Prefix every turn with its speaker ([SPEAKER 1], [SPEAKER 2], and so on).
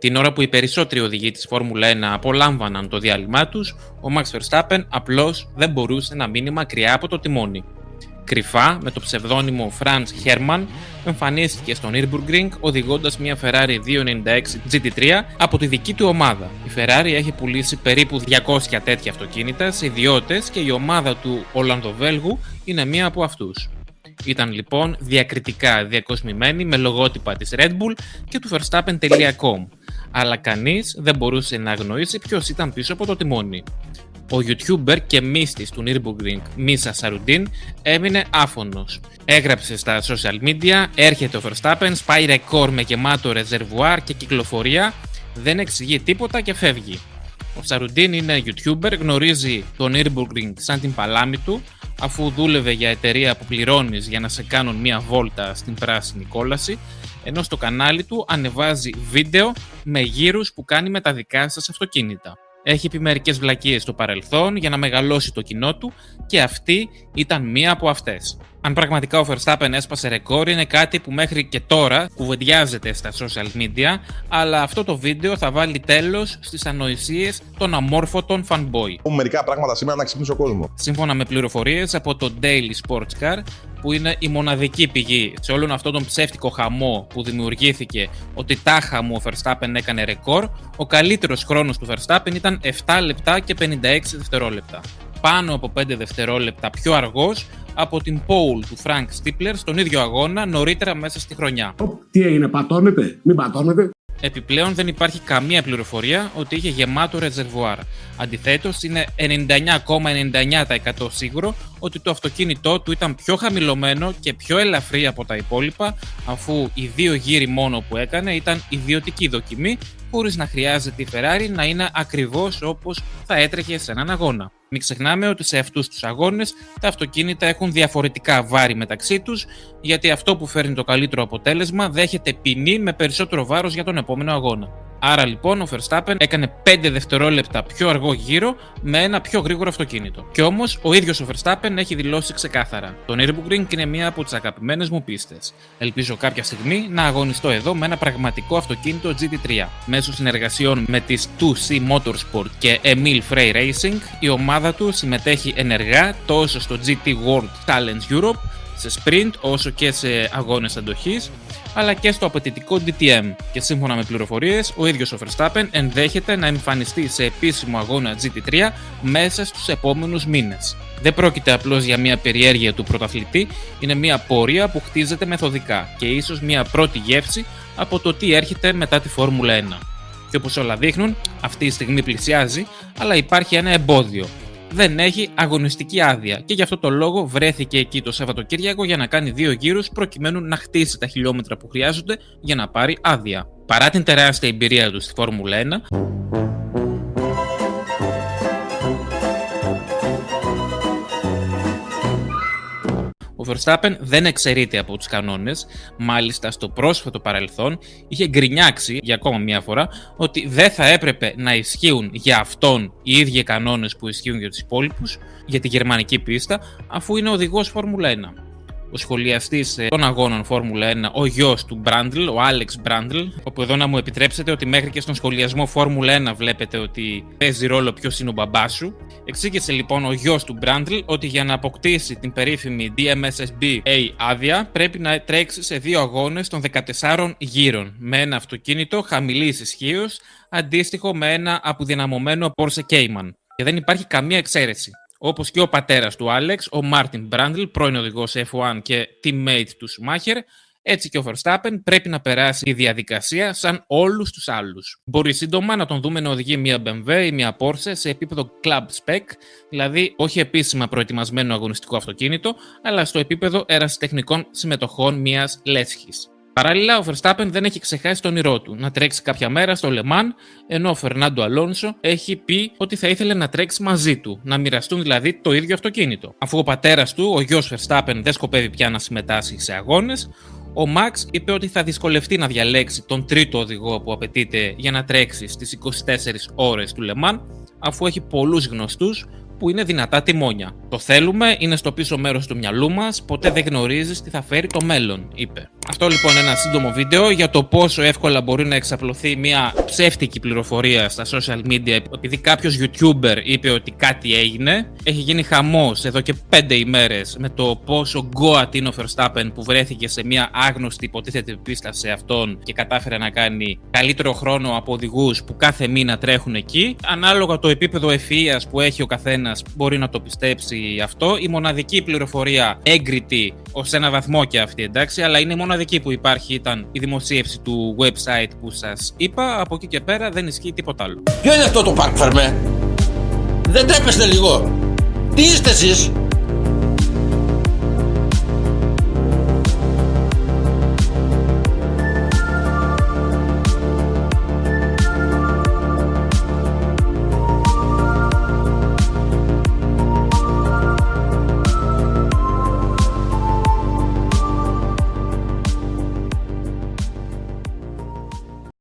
[SPEAKER 1] Την ώρα που οι περισσότεροι οδηγοί της Φόρμουλα 1 απολάμβαναν το διάλειμμά τους, ο Max Verstappen απλώς δεν μπορούσε να μείνει μακριά από το τιμόνι. Κρυφά, με το ψευδόνυμο Franz Hermann, εμφανίστηκε στο Nürburgring οδηγώντας μια Ferrari 296 GT3 από τη δική του ομάδα. Η Ferrari έχει πουλήσει περίπου 200 τέτοια αυτοκίνητα σε ιδιώτες και η ομάδα του Ολλανδοβέλγου είναι μία από αυτούς. Ήταν λοιπόν διακριτικά διακοσμημένη με λογότυπα της Red Bull και του Verstappen.com, αλλά κανείς δεν μπορούσε να αγνοήσει ποιος ήταν πίσω από το τιμόνι. Ο YouTuber και μύστης του Nürburgring, Μίσα Σαρουντίν, έμεινε άφωνος. Έγραψε στα social media, έρχεται ο Verstappen, σπάει ρεκόρ με γεμάτο ρεζερβουάρ και κυκλοφορία, δεν εξηγεί τίποτα και φεύγει. Ο Σαρουντίν είναι YouTuber, γνωρίζει το Nürburgring σαν την παλάμη του, αφού δούλευε για εταιρεία που πληρώνεις για να σε κάνουν μία βόλτα στην πράσινη κόλαση, ενώ στο κανάλι του ανεβάζει βίντεο με γύρους που κάνει με τα δικά σας αυτοκίνητα. Έχει πει μερικές βλακίες στο παρελθόν για να μεγαλώσει το κοινό του και αυτή ήταν μία από αυτές. Αν πραγματικά ο Verstappen έσπασε ρεκόρ είναι κάτι που μέχρι και τώρα κουβεντιάζεται στα social media, αλλά αυτό το βίντεο θα βάλει τέλος στις ανοησίες των αμόρφωτων fanboy.
[SPEAKER 2] Μερικά πράγματα σήμερα να ξυπνήσει ο κόσμο.
[SPEAKER 1] Σύμφωνα με πληροφορίες από το Daily Sports Car, που είναι η μοναδική πηγή σε όλον αυτόν τον ψεύτικο χαμό που δημιουργήθηκε ότι τάχα μου ο Verstappen έκανε ρεκόρ, ο καλύτερος χρόνος του Verstappen ήταν 7 λεπτά και 56 δευτερόλεπτα. Πάνω από 5 δευτερόλεπτα πιο αργός από την pole του Frank Stipler στον ίδιο αγώνα νωρίτερα μέσα στη χρονιά.
[SPEAKER 3] Τι έγινε, πατώνετε, μην πατώνετε.
[SPEAKER 1] Επιπλέον δεν υπάρχει καμία πληροφορία ότι είχε γεμάτο ρεζερβουάρ. Αντιθέτως είναι 99,99% σίγουρο ότι το αυτοκίνητό του ήταν πιο χαμηλωμένο και πιο ελαφρύ από τα υπόλοιπα, αφού οι 2 γύροι μόνο που έκανε ήταν ιδιωτική δοκιμή, χωρίς να χρειάζεται η Ferrari να είναι ακριβώς όπως θα έτρεχε σε έναν αγώνα. Μην ξεχνάμε ότι σε αυτούς τους αγώνες τα αυτοκίνητα έχουν διαφορετικά βάρη μεταξύ τους, γιατί αυτό που φέρνει το καλύτερο αποτέλεσμα δέχεται ποινή με περισσότερο βάρος για τον επόμενο αγώνα. Άρα λοιπόν ο Verstappen έκανε 5 δευτερόλεπτα πιο αργό γύρο με ένα πιο γρήγορο αυτοκίνητο. Κι όμως ο ίδιος ο Verstappen έχει δηλώσει ξεκάθαρα: το Nürburgring είναι μία από τις αγαπημένες μου πίστες. Ελπίζω κάποια στιγμή να αγωνιστώ εδώ με ένα πραγματικό αυτοκίνητο GT3. Μέσω συνεργασιών με τις 2C Motorsport και Emil Frey Racing, η ομάδα του συμμετέχει ενεργά τόσο στο GT World Challenge Europe, σε sprint όσο και σε αγώνες αντοχής, αλλά και στο απαιτητικό DTM. Και σύμφωνα με πληροφορίες, ο ίδιος ο Verstappen ενδέχεται να εμφανιστεί σε επίσημο αγώνα GT3 μέσα στους επόμενους μήνες. Δεν πρόκειται απλώς για μια περιέργεια του πρωταθλητή, είναι μια πορεία που χτίζεται μεθοδικά και ίσως μια πρώτη γεύση από το τι έρχεται μετά τη Φόρμουλα 1. Και όπως όλα δείχνουν, αυτή η στιγμή πλησιάζει, αλλά υπάρχει ένα εμπόδιο. Δεν έχει αγωνιστική άδεια και γι' αυτό το λόγο βρέθηκε εκεί το Σαββατοκύριακο για να κάνει 2 γύρους προκειμένου να χτίσει τα χιλιόμετρα που χρειάζονται για να πάρει άδεια. Παρά την τεράστια εμπειρία του στη Φόρμουλα 1, ο Verstappen δεν εξαιρείται από τους κανόνες, μάλιστα στο πρόσφατο παρελθόν είχε γκρινιάξει για ακόμα μια φορά ότι δεν θα έπρεπε να ισχύουν για αυτόν οι ίδιοι κανόνες που ισχύουν για τους υπόλοιπους για τη γερμανική πίστα, αφού είναι οδηγός Φόρμουλα 1. Ο σχολιαστής των αγώνων Φόρμουλα 1, ο γιος του Μπράντλ, ο Άλεξ Μπράντλ, όπου εδώ να μου επιτρέψετε ότι μέχρι και στον σχολιασμό Φόρμουλα 1 βλέπετε ότι παίζει ρόλο ποιος είναι ο μπαμπάς σου, εξήγησε λοιπόν ο γιος του Μπράντλ ότι για να αποκτήσει την περίφημη DMSSB-A άδεια πρέπει να τρέξει σε 2 αγώνες των 14 γύρων με ένα αυτοκίνητο χαμηλής ισχύως, αντίστοιχο με ένα αποδυναμωμένο Porsche Cayman. Και δεν υπάρχει καμία εξαίρεση. Όπως και ο πατέρας του Άλεξ, ο Μάρτιν Μπράντλ, πρώην οδηγός F1 και teammate του Schumacher, έτσι και ο Verstappen πρέπει να περάσει τη διαδικασία σαν όλους τους άλλους. Μπορεί σύντομα να τον δούμε να οδηγεί μια BMW ή μια Porsche σε επίπεδο club spec, δηλαδή όχι επίσημα προετοιμασμένο αγωνιστικό αυτοκίνητο, αλλά στο επίπεδο ερασιτεχνικών συμμετοχών μιας λέσχης. Παράλληλα, ο Verstappen δεν έχει ξεχάσει τον όνειρό του να τρέξει κάποια μέρα στο Le Mans, ενώ ο Φερνάντο Αλόνσο έχει πει ότι θα ήθελε να τρέξει μαζί του, να μοιραστούν δηλαδή το ίδιο αυτοκίνητο. Αφού ο πατέρας του, ο γιος Verstappen, δεν σκοπεύει πια να συμμετάσχει σε αγώνες, ο Max είπε ότι θα δυσκολευτεί να διαλέξει τον τρίτο οδηγό που απαιτείται για να τρέξει στις 24 ώρες του Le Mans, αφού έχει πολλούς γνωστούς που είναι δυνατά τιμόνια. Το θέλουμε, είναι στο πίσω μέρος του μυαλού μας, ποτέ δεν γνωρίζεις τι θα φέρει το μέλλον, είπε. Αυτό λοιπόν είναι ένα σύντομο βίντεο για το πόσο εύκολα μπορεί να εξαπλωθεί μια ψεύτικη πληροφορία στα social media. Επειδή κάποιος YouTuber είπε ότι κάτι έγινε, έχει γίνει χαμός εδώ και 5 ημέρες με το πόσο γκόατ είναι ο Verstappen που βρέθηκε σε μια άγνωστη υποτίθεται πίστα σε αυτόν και κατάφερε να κάνει καλύτερο χρόνο από οδηγούς που κάθε μήνα τρέχουν εκεί. Ανάλογα το επίπεδο ευφυΐας που έχει ο καθένας μπορεί να το πιστέψει αυτό. Η μοναδική πληροφορία έγκριτη ως ένα βαθμό και αυτή, εντάξει, αλλά είναι η μοναδική που υπάρχει ήταν η δημοσίευση του website που σας είπα. Από εκεί και πέρα δεν ισχύει τίποτα άλλο.
[SPEAKER 4] Ποιο είναι αυτό το Park Fermé? Δεν τρέπεστε λίγο? Τι είστε εσείς?